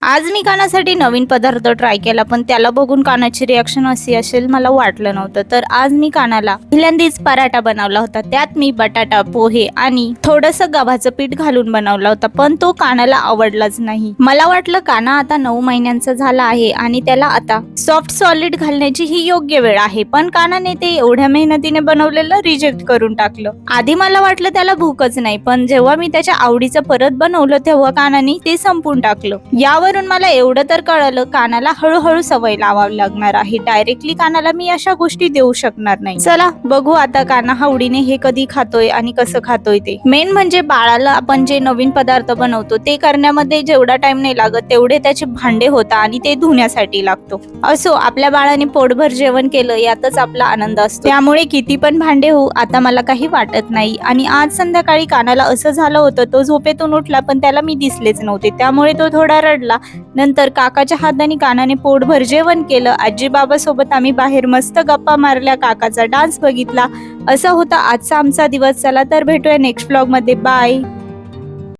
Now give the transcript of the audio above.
आज मी कानासाठी नवीन पदार्थ ट्राय केला, पण त्याला बघून कानाची रिॲक्शन अशी असेल मला वाटलं नव्हतं. तर आज मी कानाला पहिल्यांदाच पराठा बनवला होता. त्यात मी बटाटा, पोहे आणि थोडंसं गव्हाचं पीठ घालून बनवला होता, पण तो कानाला आवडलाच नाही. मला वाटलं काना आता 9 महिन्यांचा झाला आहे आणि त्याला आता सॉफ्ट सॉलिड घालण्याची ही योग्य वेळ आहे, पण कानाने ते एवढ्या मेहनतीने बनवलेलं रिजेक्ट करून टाकलं. आधी मला वाटलं त्याला भूकच नाही, पण जेव्हा मी त्याच्या आवडीचं परत बनवलं तेव्हा कानाने ते संपून टाकलं. यावरून मला एवढं तर कळलं, कानाला हळूहळू सवय लावावी लागणार आहे. डायरेक्टली कानाला मी अशा गोष्टी देऊ शकणार नाही. चला बघू आता काना आवडीने हे कधी खातोय आणि कसं खातोय ते. मेन म्हणजे बाळाला आपण जे नवीन पदार्थ बनवतो ते करण्यामध्ये जेवढा टाइम नाही लागत तेवढे त्याचे भांडे होता आणि ते धुण्यासाठी लागतो. असो, आपल्या बाळाने पोटभर जेवण केलं यातच आपला आनंद असतो. त्यामुळे किती पण भांडे होऊ आता मला काही वाटत नाही. आणि आज संध्याकाळी कानाला असं झालं होतं, तो झोपेतून उठला पण त्याला मी दिसलेच नव्हते, त्यामुळे तो थोडा रडला. नंतर काकाच्या हाताने कानाने पोटभर जेवण केलं. आजी बाबा सोबत आम्ही बाहेर मस्त गप्पा मारल्या, काकाचा डान्स बघितला. असा होता आजचा आमचा दिवस. चला तर भेटूया नेक्स्ट व्लॉग मध्ये. बाय.